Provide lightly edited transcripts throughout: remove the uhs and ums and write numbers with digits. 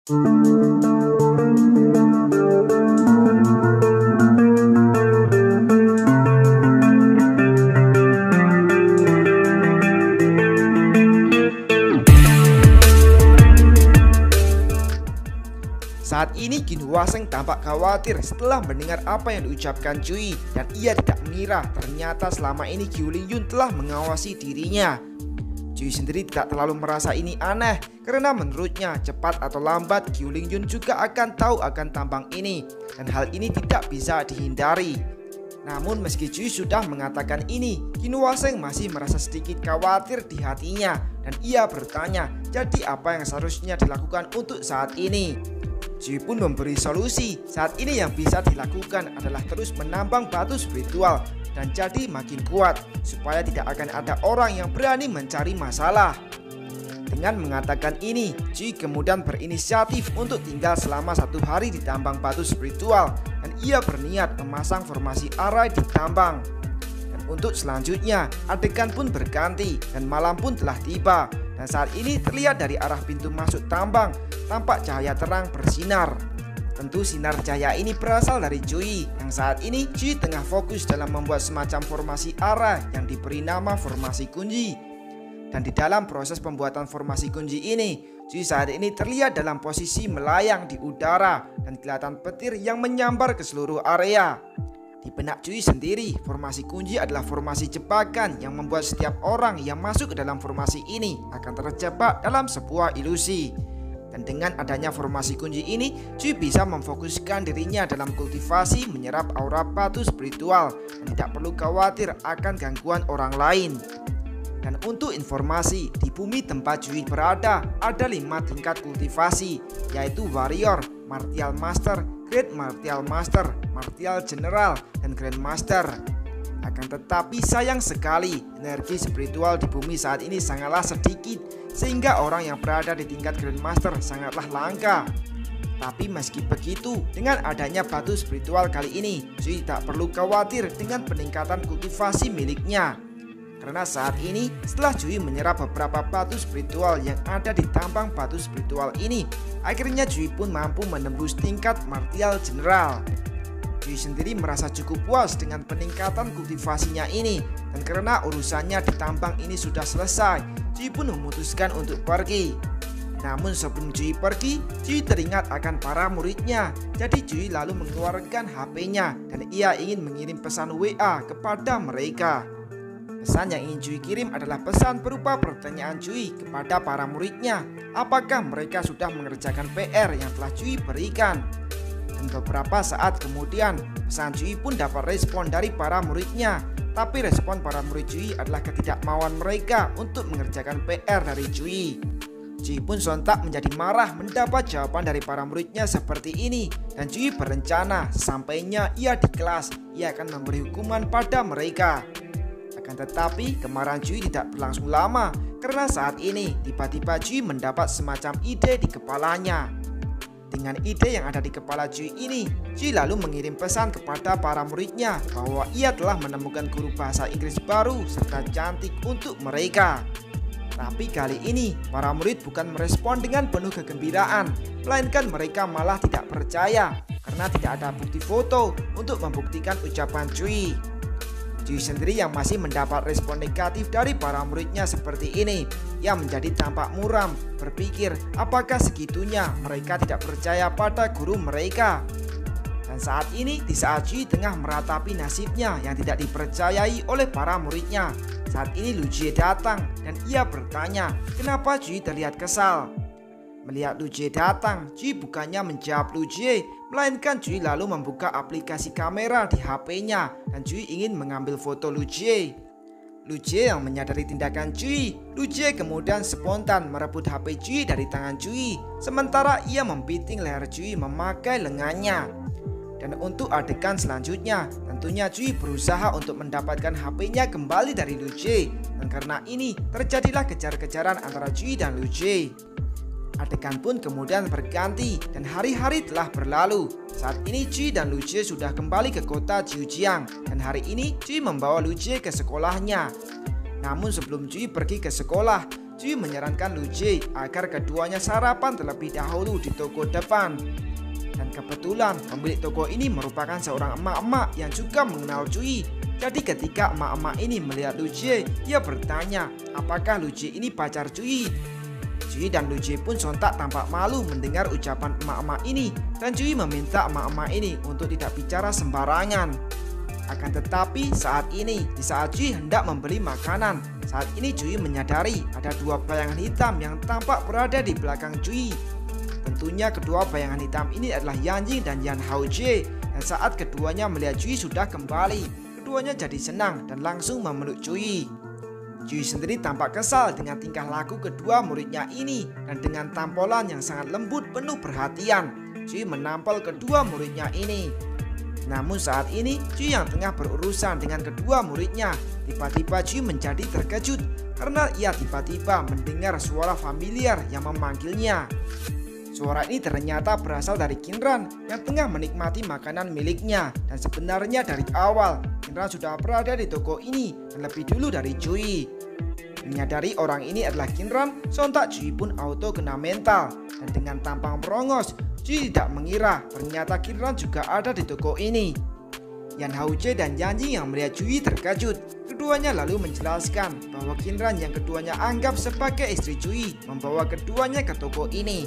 Saat ini Kim Hwa-seng tampak khawatir setelah mendengar apa yang diucapkan Cui, dan ia tidak mengira ternyata selama ini Kyu Ling-yun telah mengawasi dirinya. Cui sendiri tidak terlalu merasa ini aneh karena menurutnya cepat atau lambat Kyu Ling-yun juga akan tahu akan tampang ini, dan hal ini tidak bisa dihindari. Namun meski Cui sudah mengatakan ini, Kim Hwa-seng masih merasa sedikit khawatir di hatinya, dan ia bertanya, jadi apa yang seharusnya dilakukan untuk saat ini? Cui pun memberi solusi. Saat ini yang bisa dilakukan adalah terus menambang batu spiritual dan jadi makin kuat, supaya tidak akan ada orang yang berani mencari masalah. Dengan mengatakan ini, Cui kemudian berinisiatif untuk tinggal selama 1 hari di tambang batu spiritual, dan ia berniat memasang formasi arai di tambang. Dan untuk selanjutnya, adegan pun berganti dan malam pun telah tiba. Dan saat ini terlihat dari arah pintu masuk tambang tampak cahaya terang bersinar. Tentu sinar cahaya ini berasal dari Cui, yang saat ini Cui tengah fokus dalam membuat semacam formasi arah yang diberi nama formasi kunci. Dan di dalam proses pembuatan formasi kunci ini, Cui saat ini terlihat dalam posisi melayang di udara dan kelihatan petir yang menyambar ke seluruh area. Di benak Cui sendiri, formasi kunci adalah formasi jebakan yang membuat setiap orang yang masuk ke dalam formasi ini akan terjebak dalam sebuah ilusi. Dan dengan adanya formasi kunci ini, Cui bisa memfokuskan dirinya dalam kultivasi menyerap aura batu spiritual dan tidak perlu khawatir akan gangguan orang lain. Dan untuk informasi, di bumi tempat Cui berada ada 5 tingkat kultivasi, yaitu Warrior, Martial Master, Great Martial Master, Martial General, dan Grand Master. Akan tetapi sayang sekali, energi spiritual di bumi saat ini sangatlah sedikit, sehingga orang yang berada di tingkat Grand Master sangatlah langka. Tapi meski begitu, dengan adanya batu spiritual kali ini, Cui tak perlu khawatir dengan peningkatan kultivasi miliknya. Karena saat ini setelah Cui menyerap beberapa batu spiritual yang ada di tambang batu spiritual ini, akhirnya Cui pun mampu menembus tingkat Martial General. Cui sendiri merasa cukup puas dengan peningkatan kultivasinya ini, dan karena urusannya di tambang ini sudah selesai, Cui pun memutuskan untuk pergi. Namun sebelum Cui pergi, Cui teringat akan para muridnya. Jadi Cui lalu mengeluarkan HP-nya dan ia ingin mengirim pesan WA kepada mereka. Pesan yang ingin Cui kirim adalah pesan berupa pertanyaan Cui kepada para muridnya, apakah mereka sudah mengerjakan PR yang telah Cui berikan. Dan beberapa saat kemudian, pesan Cui pun dapat respon dari para muridnya. Tapi respon para murid Cui adalah ketidakmauan mereka untuk mengerjakan PR dari Cui. Cui pun sontak menjadi marah mendapat jawaban dari para muridnya seperti ini. Dan Cui berencana sesampainya ia di kelas, ia akan memberi hukuman pada mereka. Akan tetapi kemarahan Cui tidak berlangsung lama, karena saat ini tiba-tiba Cui mendapat semacam ide di kepalanya. Dengan ide yang ada di kepala Cui ini, Cui lalu mengirim pesan kepada para muridnya bahwa ia telah menemukan guru bahasa Inggris baru serta cantik untuk mereka. Tapi kali ini para murid bukan merespon dengan penuh kegembiraan, melainkan mereka malah tidak percaya karena tidak ada bukti foto untuk membuktikan ucapan Cui. Cui sendiri yang masih mendapat respon negatif dari para muridnya seperti ini, ia menjadi tampak muram, berpikir apakah segitunya mereka tidak percaya pada guru mereka. Dan saat ini, di saat Cui tengah meratapi nasibnya yang tidak dipercayai oleh para muridnya, saat ini Lu Jie datang dan ia bertanya kenapa Cui terlihat kesal. Melihat Lu Jie datang, Cui bukannya menjawab Lu Jie, melainkan Cui lalu membuka aplikasi kamera di HP-nya dan Cui ingin mengambil foto Lu Jie. Lu Jie yang menyadari tindakan Cui, Lu Jie kemudian spontan merebut HP Cui dari tangan Cui, sementara ia membiting leher Cui memakai lengannya. Dan untuk adegan selanjutnya, tentunya Cui berusaha untuk mendapatkan HP-nya kembali dari Lu Jie, dan karena ini terjadilah kejar-kejaran antara Cui dan Lu Jie. Adegan pun kemudian berganti dan hari-hari telah berlalu. Saat ini Cui dan Lu Jie sudah kembali ke kota Jiujiang, dan hari ini Cui membawa Lu Jie ke sekolahnya. Namun sebelum Cui pergi ke sekolah, Cui menyarankan Lu Jie agar keduanya sarapan terlebih dahulu di toko depan. Dan kebetulan pemilik toko ini merupakan seorang emak-emak yang juga mengenal Cui. Jadi ketika emak-emak ini melihat Lu Jie, ia bertanya apakah Lu Jie ini pacar Cui. Cui dan Lu Jie pun sontak tampak malu mendengar ucapan emak-emak ini, dan Cui meminta emak-emak ini untuk tidak bicara sembarangan. Akan tetapi di saat Cui hendak membeli makanan, saat ini Cui menyadari ada dua bayangan hitam yang tampak berada di belakang Cui. Tentunya kedua bayangan hitam ini adalah Yanjing dan Yan Haojie. Dan saat keduanya melihat Cui sudah kembali, keduanya jadi senang dan langsung memeluk Cui. Cui sendiri tampak kesal dengan tingkah laku kedua muridnya ini, dan dengan tampolan yang sangat lembut penuh perhatian, Cui menampol kedua muridnya ini. Namun saat ini Cui yang tengah berurusan dengan kedua muridnya, tiba-tiba Cui menjadi terkejut karena ia tiba-tiba mendengar suara familiar yang memanggilnya. Suara ini ternyata berasal dari Qinran yang tengah menikmati makanan miliknya, dan sebenarnya dari awal Qinran sudah berada di toko ini dan lebih dulu dari Cui. Menyadari orang ini adalah Qinran, sontak Cui pun auto kena mental, dan dengan tampang merongos Cui tidak mengira ternyata Qinran juga ada di toko ini. Yan Haojie dan Yanjing yang melihat Cui terkejut. Keduanya lalu menjelaskan bahwa Qinran yang keduanya anggap sebagai istri Cui membawa keduanya ke toko ini.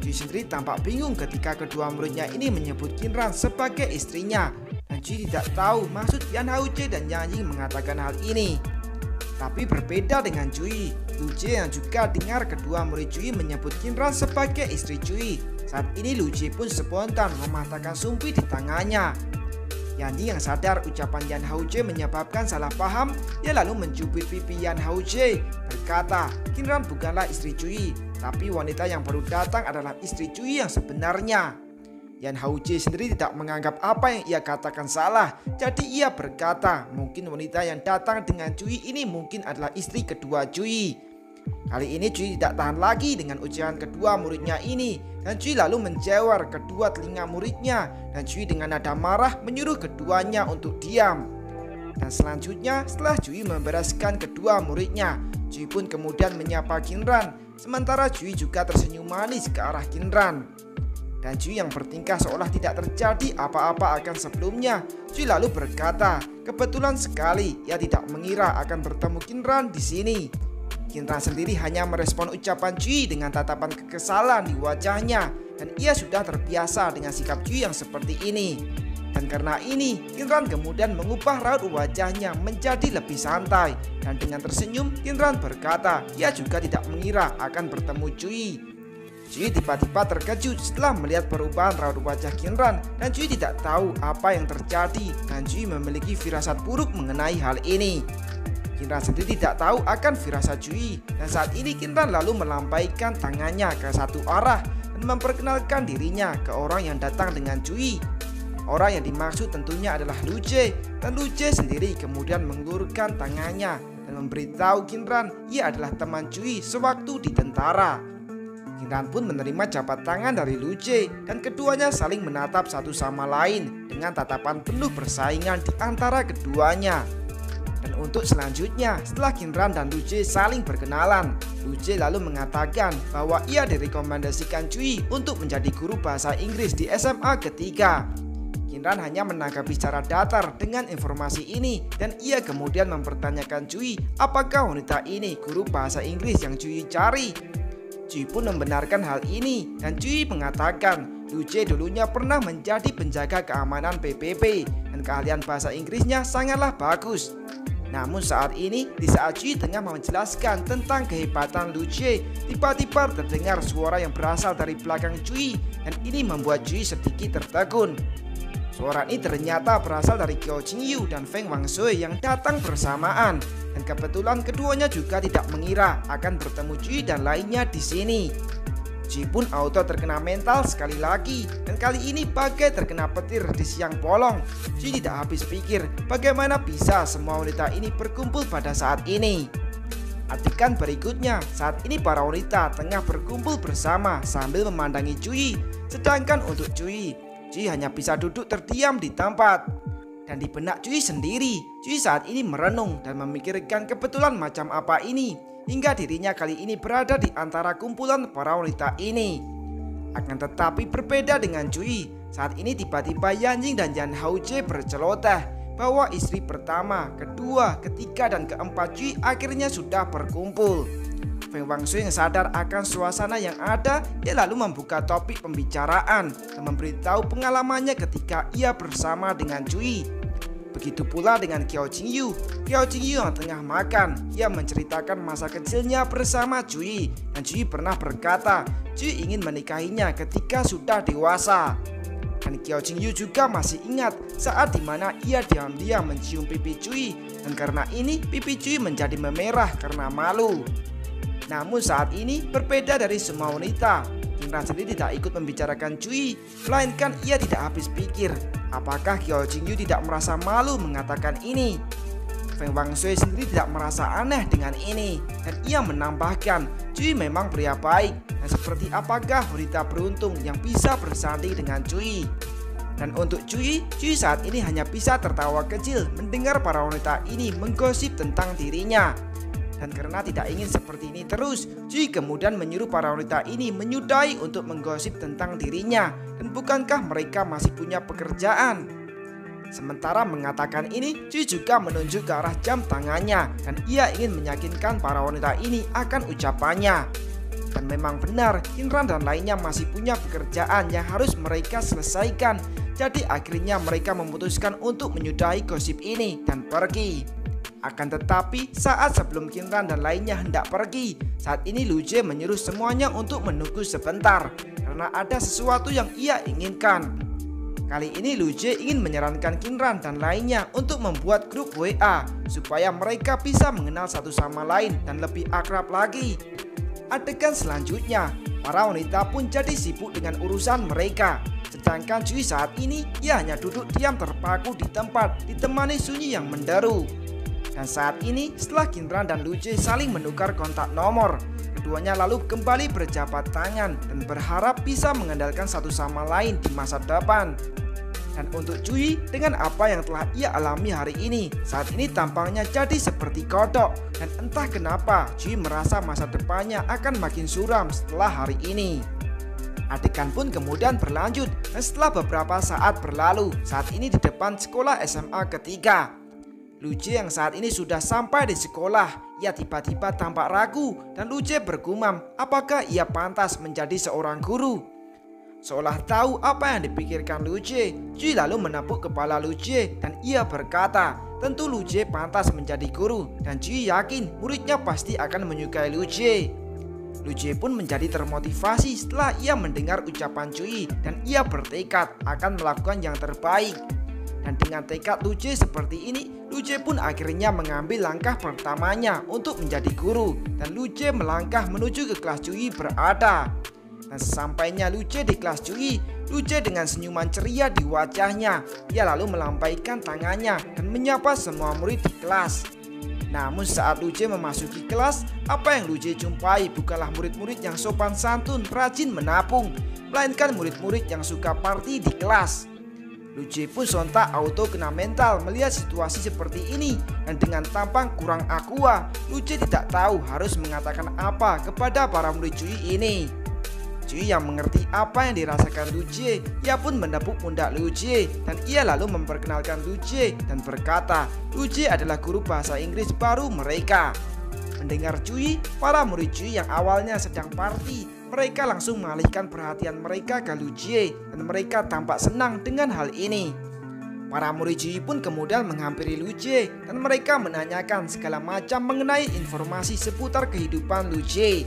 Cui sendiri tampak bingung ketika kedua muridnya ini menyebut Qinran sebagai istrinya, dan Cui tidak tahu maksud Yan Haojie dan Yanjing mengatakan hal ini. Tapi berbeda dengan Cui, Lu Jie yang juga dengar kedua murid Cui menyebut Qinran sebagai istri Cui. Saat ini Lu Jie pun spontan mematahkan sumpi di tangannya. Yanjing yang sadar ucapan Yan Haojie menyebabkan salah paham, ia lalu mencubit pipi Yan Haojie, berkata Qinran bukanlah istri Cui, tapi wanita yang baru datang adalah istri Cui yang sebenarnya. Yan Haojie sendiri tidak menganggap apa yang ia katakan salah, jadi ia berkata mungkin wanita yang datang dengan Cui ini mungkin adalah istri kedua Cui. Kali ini Cui tidak tahan lagi dengan ucapan kedua muridnya ini, dan Cui lalu menjewar kedua telinga muridnya, dan Cui dengan nada marah menyuruh keduanya untuk diam. Dan selanjutnya setelah Cui membereskan kedua muridnya, Cui pun kemudian menyapa Qinran, sementara Cui juga tersenyum manis ke arah Qinran. Dan Cui yang bertingkah seolah tidak terjadi apa-apa akan sebelumnya, Cui lalu berkata kebetulan sekali ia tidak mengira akan bertemu Qinran di sini. Qinran sendiri hanya merespon ucapan Cui dengan tatapan kekesalan di wajahnya, dan ia sudah terbiasa dengan sikap Cui yang seperti ini. Dan karena ini, Qinran kemudian mengubah raut wajahnya menjadi lebih santai, dan dengan tersenyum Qinran berkata ia juga tidak mengira akan bertemu Cui. Cui tiba-tiba terkejut setelah melihat perubahan raut wajah Qinran, dan Cui tidak tahu apa yang terjadi, dan Cui memiliki firasat buruk mengenai hal ini. Qinran sendiri tidak tahu akan firasat Cui, dan saat ini Qinran lalu melambaikan tangannya ke satu arah dan memperkenalkan dirinya ke orang yang datang dengan Cui. Orang yang dimaksud tentunya adalah Lu Jie, dan Lu Jie sendiri kemudian mengulurkan tangannya dan memberitahu Qinran ia adalah teman Cui sewaktu di tentara. Qinran pun menerima jabat tangan dari Lu Jie, dan keduanya saling menatap satu sama lain dengan tatapan penuh persaingan di antara keduanya. Dan untuk selanjutnya, setelah Qinran dan Lu Jie saling berkenalan, Lu Jie lalu mengatakan bahwa ia direkomendasikan Cui untuk menjadi guru bahasa Inggris di SMA ketiga. Qinran hanya menanggapi secara datar dengan informasi ini, dan ia kemudian mempertanyakan Cui apakah wanita ini guru bahasa Inggris yang Cui cari. Cui pun membenarkan hal ini, dan Cui mengatakan Lu Jie dulunya pernah menjadi penjaga keamanan PBB dan keahlian bahasa Inggrisnya sangatlah bagus. Namun saat ini, di saat Cui tengah menjelaskan tentang kehebatan Lu Jie, tiba-tiba terdengar suara yang berasal dari belakang Cui, dan ini membuat Cui sedikit tertegun. Suara ini ternyata berasal dari Qiao Qingyu dan Feng Wangshui yang datang bersamaan, dan kebetulan keduanya juga tidak mengira akan bertemu Cui dan lainnya di sini. Cui pun auto terkena mental sekali lagi, dan kali ini bagai terkena petir di siang bolong. Cui tidak habis pikir bagaimana bisa semua wanita ini berkumpul pada saat ini. Artikan berikutnya, saat ini para wanita tengah berkumpul bersama sambil memandangi Cui, sedangkan untuk Cui hanya bisa duduk terdiam di tempat. Dan di benak Cui sendiri, Cui saat ini merenung dan memikirkan kebetulan macam apa ini. hingga dirinya kali ini berada di antara kumpulan para wanita ini. Akan tetapi berbeda dengan Cui, saat ini tiba-tiba Yanjing dan Yan Haojie berceloteh bahwa istri pertama, kedua, ketiga, dan keempat Cui akhirnya sudah berkumpul. Feng Wangshui yang sadar akan suasana yang ada, ia lalu membuka topik pembicaraan dan memberitahu pengalamannya ketika ia bersama dengan Cui. Begitu pula dengan Qiao Qingyu. Qiao Qingyu yang tengah makan, ia menceritakan masa kecilnya bersama Cui, dan Cui pernah berkata Cui ingin menikahinya ketika sudah dewasa. Dan Qiao Qingyu juga masih ingat saat dimana ia diam-diam mencium pipi Cui, dan karena ini pipi Cui menjadi memerah karena malu. Namun saat ini berbeda dari semua wanita. Qingran sendiri tidak ikut membicarakan Cui, melainkan ia tidak habis pikir apakah Qiao Qingyu tidak merasa malu mengatakan ini. Feng Wangshui sendiri tidak merasa aneh dengan ini, dan ia menambahkan Cui memang pria baik, dan seperti apakah wanita beruntung yang bisa bersanding dengan Cui. Dan untuk Cui saat ini hanya bisa tertawa kecil mendengar para wanita ini menggosip tentang dirinya. Dan karena tidak ingin seperti ini terus, Cui kemudian menyuruh para wanita ini menyudahi untuk menggosip tentang dirinya. Dan bukankah mereka masih punya pekerjaan? Sementara mengatakan ini, Cui juga menunjuk ke arah jam tangannya, dan ia ingin meyakinkan para wanita ini akan ucapannya. Dan memang benar, Qingran dan lainnya masih punya pekerjaan yang harus mereka selesaikan. Jadi akhirnya mereka memutuskan untuk menyudahi gosip ini dan pergi. Akan tetapi saat sebelum Qingran dan lainnya hendak pergi, saat ini Lu Jie menyuruh semuanya untuk menunggu sebentar karena ada sesuatu yang ia inginkan. Kali ini Lu Jie ingin menyarankan Qingran dan lainnya untuk membuat grup WA supaya mereka bisa mengenal satu sama lain dan lebih akrab lagi. Adegan selanjutnya, para wanita pun jadi sibuk dengan urusan mereka. Sedangkan Cui saat ini ia hanya duduk diam terpaku di tempat ditemani sunyi yang menderu. Dan saat ini setelah Qingran dan Lu Jie saling menukar kontak nomor, keduanya lalu kembali berjabat tangan dan berharap bisa mengandalkan satu sama lain di masa depan. Dan untuk Cui, dengan apa yang telah ia alami hari ini, saat ini tampangnya jadi seperti kodok. Dan entah kenapa Cui merasa masa depannya akan makin suram setelah hari ini. Adegan pun kemudian berlanjut, dan setelah beberapa saat berlalu, saat ini di depan sekolah SMA ketiga. Lu Jie yang saat ini sudah sampai di sekolah, ia tiba-tiba tampak ragu, dan Lu Jie bergumam apakah ia pantas menjadi seorang guru. Seolah tahu apa yang dipikirkan Lu Jie, Cui lalu menepuk kepala Lu Jie dan ia berkata, tentu Lu Jie pantas menjadi guru, dan Cui yakin muridnya pasti akan menyukai Lu Jie. Lu Jie pun menjadi termotivasi setelah ia mendengar ucapan Cui, dan ia bertekad akan melakukan yang terbaik. Dan dengan tekad Lu Jie seperti ini, Lu Jie pun akhirnya mengambil langkah pertamanya untuk menjadi guru, dan Lu Jie melangkah menuju ke kelas Cui berada. Dan sesampainya Lu Jie di kelas Cui, Lu Jie dengan senyuman ceria di wajahnya, ia lalu melambaikan tangannya dan menyapa semua murid di kelas. Namun saat Lu Jie memasuki kelas, apa yang Lu Jie jumpai bukanlah murid-murid yang sopan santun, rajin menabung, melainkan murid-murid yang suka party di kelas. Lu Jie pun sontak auto kena mental melihat situasi seperti ini, dan dengan tampang kurang aqua, Lu Jie tidak tahu harus mengatakan apa kepada para murid Cui ini. Cui yang mengerti apa yang dirasakan Lu Jie, ia pun menepuk pundak Lu Jie, dan ia lalu memperkenalkan Lu Jie dan berkata Lu Jie adalah guru bahasa Inggris baru mereka. Mendengar Cui, para murid Cui yang awalnya sedang party, mereka langsung mengalihkan perhatian mereka ke Lu Jie, dan mereka tampak senang dengan hal ini. Para murid Cui pun kemudian menghampiri Lu Jie, dan mereka menanyakan segala macam mengenai informasi seputar kehidupan Lu Jie.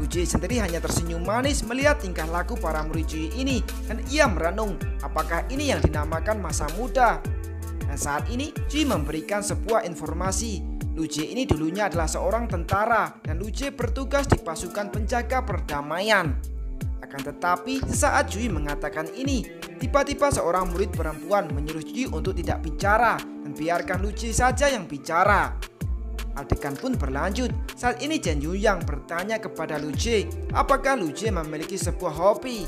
Lu Jie sendiri hanya tersenyum manis melihat tingkah laku para murid Cui ini, dan ia merenung apakah ini yang dinamakan masa muda. Dan saat ini Cui memberikan sebuah informasi. Lu Jie ini dulunya adalah seorang tentara, dan Lu Jie bertugas di pasukan penjaga perdamaian. Akan tetapi saat Cui mengatakan ini, tiba-tiba seorang murid perempuan menyuruh Cui untuk tidak bicara dan biarkan Lu Jie saja yang bicara. Adegan pun berlanjut. Saat ini Chen Yuyang bertanya kepada Lu Jie apakah Lu Jie memiliki sebuah hobi.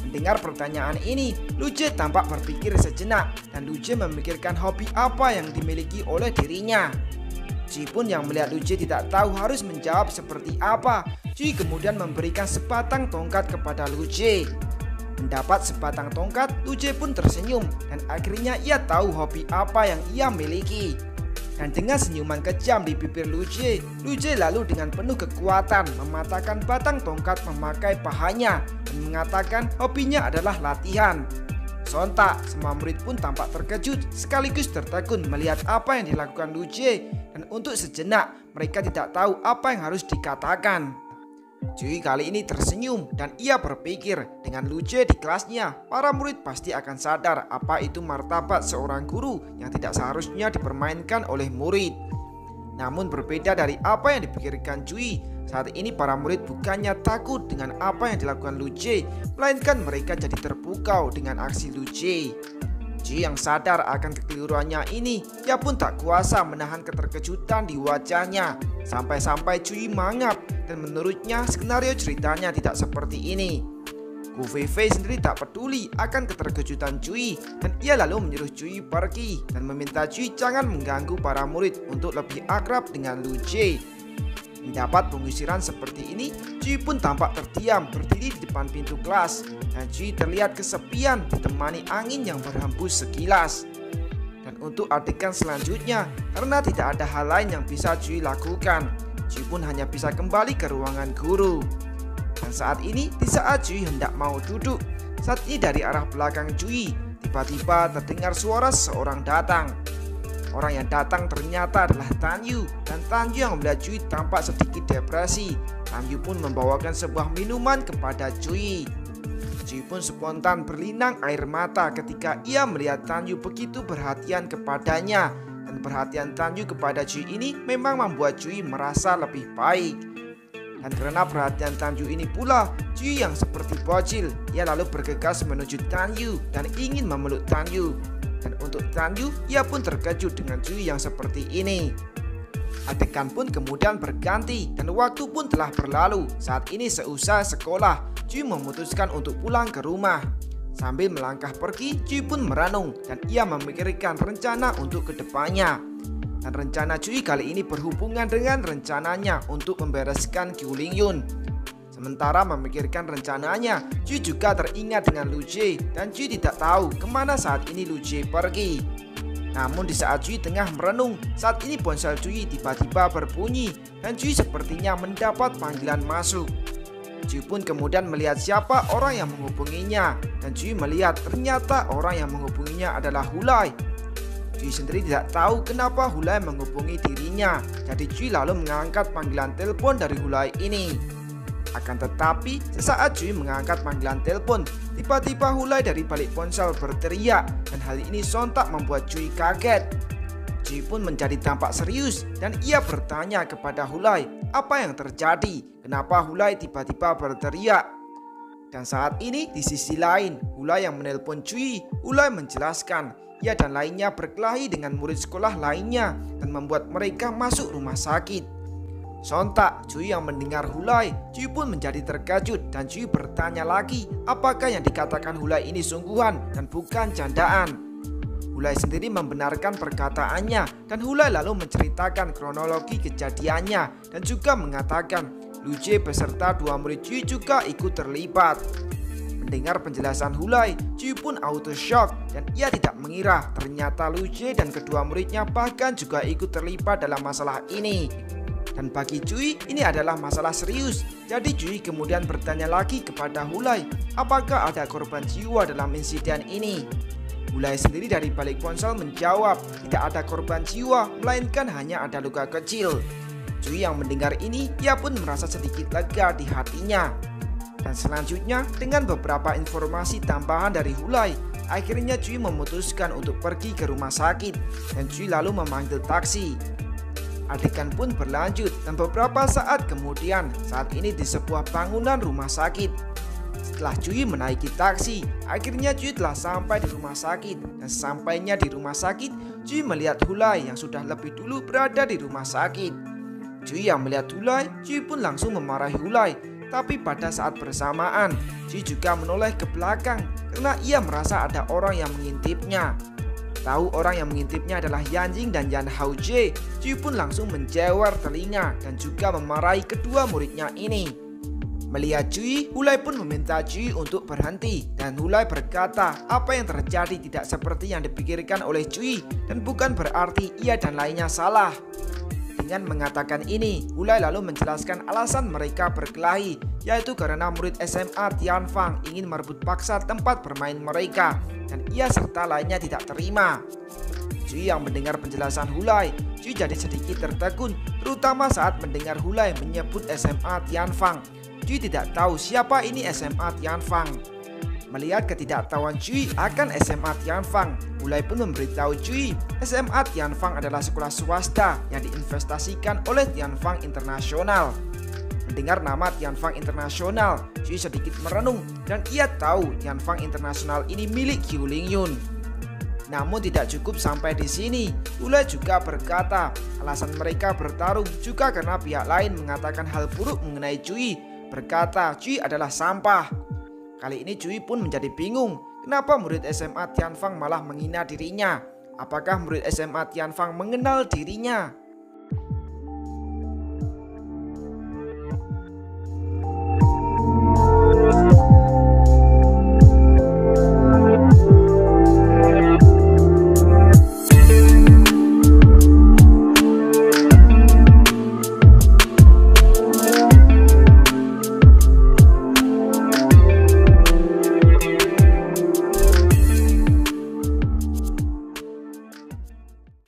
Mendengar pertanyaan ini, Lu Jie tampak berpikir sejenak, dan Lu Jie memikirkan hobi apa yang dimiliki oleh dirinya. Ji pun yang melihat Lu Jie tidak tahu harus menjawab seperti apa. Ji kemudian memberikan sebatang tongkat kepada Lu Jie. Mendapat sebatang tongkat, Lu Jie pun tersenyum dan akhirnya ia tahu hobi apa yang ia miliki. Dan dengan senyuman kejam di bibir Lu Jie lalu dengan penuh kekuatan mematahkan batang tongkat memakai pahanya dan mengatakan hobinya adalah latihan. Sontak, semua murid pun tampak terkejut sekaligus tertegun melihat apa yang dilakukan Lu Jie, dan untuk sejenak mereka tidak tahu apa yang harus dikatakan. Cui kali ini tersenyum dan ia berpikir dengan Lu Jie di kelasnya, para murid pasti akan sadar apa itu martabat seorang guru yang tidak seharusnya dipermainkan oleh murid. Namun berbeda dari apa yang dipikirkan Cui, saat ini para murid bukannya takut dengan apa yang dilakukan Lu Jie, melainkan mereka jadi terpukau dengan aksi Lu Jie. Cui yang sadar akan kekeliruannya ini, ia pun tak kuasa menahan keterkejutan di wajahnya. Sampai-sampai Cui mangap dan menurutnya skenario ceritanya tidak seperti ini. Gu Feifei sendiri tak peduli akan keterkejutan Cui dan ia lalu menyuruh Cui pergi dan meminta Cui jangan mengganggu para murid untuk lebih akrab dengan Lu Jie. Mendapat pengusiran seperti ini, Cui pun tampak terdiam berdiri di depan pintu kelas dan Cui terlihat kesepian ditemani angin yang berhembus sekilas. Dan untuk adegan selanjutnya, karena tidak ada hal lain yang bisa Cui lakukan, Cui pun hanya bisa kembali ke ruangan guru. Dan saat ini, di saat Cui hendak mau duduk, saat ini dari arah belakang Cui tiba-tiba terdengar suara seseorang datang. Orang yang datang ternyata adalah Tan Yu, dan Tan Yu yang melihat Cui tampak sedikit depresi. Tan Yu pun membawakan sebuah minuman kepada Cui. Cui pun spontan berlinang air mata ketika ia melihat Tan Yu begitu perhatian kepadanya. Dan perhatian Tan Yu kepada Cui ini memang membuat Cui merasa lebih baik. Dan karena perhatian Tan Yu ini pula, Cui yang seperti bocil, ia lalu bergegas menuju Tan Yu dan ingin memeluk Tan Yu. Dan untuk Tan Yu, ia pun terkejut dengan Cui yang seperti ini. Adegan pun kemudian berganti dan waktu pun telah berlalu. Saat ini seusai sekolah, Cui memutuskan untuk pulang ke rumah. Sambil melangkah pergi, Cui pun merenung dan ia memikirkan rencana untuk kedepannya. Dan rencana Cui kali ini berhubungan dengan rencananya untuk membereskan Qiu Lingyun. Sementara memikirkan rencananya, Cui juga teringat dengan Lu Jie dan Cui tidak tahu kemana saat ini Lu Jie pergi. Namun di saat Cui tengah merenung, saat ini ponsel Cui tiba-tiba berbunyi dan Cui sepertinya mendapat panggilan masuk. Cui pun kemudian melihat siapa orang yang menghubunginya dan Cui melihat ternyata orang yang menghubunginya adalah Hulai. Cui sendiri tidak tahu kenapa Hulai menghubungi dirinya, jadi Cui lalu mengangkat panggilan telepon dari Hulai ini. Akan tetapi sesaat Cui mengangkat panggilan telepon, tiba-tiba Hulai dari balik ponsel berteriak dan hal ini sontak membuat Cui kaget. Cui pun menjadi tampak serius dan ia bertanya kepada Hulai apa yang terjadi, kenapa Hulai tiba-tiba berteriak. Dan saat ini di sisi lain, Hulai yang menelpon Cui, Hulai menjelaskan ia dan lainnya berkelahi dengan murid sekolah lainnya dan membuat mereka masuk rumah sakit. Sontak Cui yang mendengar Hulai, Cui pun menjadi terkejut dan Cui bertanya lagi apakah yang dikatakan Hulai ini sungguhan dan bukan candaan. Hulai sendiri membenarkan perkataannya dan Hulai lalu menceritakan kronologi kejadiannya dan juga mengatakan Lu Jie beserta dua murid Cui juga ikut terlibat. Mendengar penjelasan Hulai, Cui pun auto shock dan ia tidak mengira ternyata Lu Jie dan kedua muridnya bahkan juga ikut terlibat dalam masalah ini. Dan bagi Cui ini adalah masalah serius. Jadi Cui kemudian bertanya lagi kepada Hulai apakah ada korban jiwa dalam insiden ini. Hulai sendiri dari balik ponsel menjawab tidak ada korban jiwa, melainkan hanya ada luka kecil. Cui yang mendengar ini ia pun merasa sedikit lega di hatinya. Dan selanjutnya dengan beberapa informasi tambahan dari Hulai, akhirnya Cui memutuskan untuk pergi ke rumah sakit dan Cui lalu memanggil taksi. Adegan pun berlanjut dan beberapa saat kemudian saat ini di sebuah bangunan rumah sakit. Setelah Cui menaiki taksi, akhirnya Cui telah sampai di rumah sakit dan sampainya di rumah sakit, Cui melihat Hulai yang sudah lebih dulu berada di rumah sakit. Cui yang melihat Hulai, Cui pun langsung memarahi Hulai, tapi pada saat bersamaan Cui juga menoleh ke belakang karena ia merasa ada orang yang mengintipnya. Tahu orang yang mengintipnya adalah Yan Jing dan Yan Haojie, Cui pun langsung menjewer telinga dan juga memarahi kedua muridnya ini. Melihat Cui, Hulai pun meminta Cui untuk berhenti dan Hulai berkata apa yang terjadi tidak seperti yang dipikirkan oleh Cui dan bukan berarti ia dan lainnya salah. Dengan mengatakan ini, Hulai lalu menjelaskan alasan mereka berkelahi, yaitu karena murid SMA Tianfang ingin merebut paksa tempat bermain mereka dan ia serta lainnya tidak terima. Cui yang mendengar penjelasan Hulai, Cui jadi sedikit tertegun, terutama saat mendengar Hulai menyebut SMA Tianfang. Cui tidak tahu siapa ini SMA Tianfang. Melihat ketidaktahuan Cui akan SMA Tianfang, Hulai pun memberitahu Cui SMA Tianfang adalah sekolah swasta yang diinvestasikan oleh Tianfang International. Mendengar nama Tianfang International, Cui sedikit merenung dan ia tahu Tianfang International ini milik Qiu Lingyun. Namun tidak cukup sampai di sini, Hulai juga berkata alasan mereka bertarung juga karena pihak lain mengatakan hal buruk mengenai Cui, berkata Cui adalah sampah. Kali ini Cui pun menjadi bingung, kenapa murid SMA Tianfang malah menghina dirinya? Apakah murid SMA Tianfang mengenal dirinya?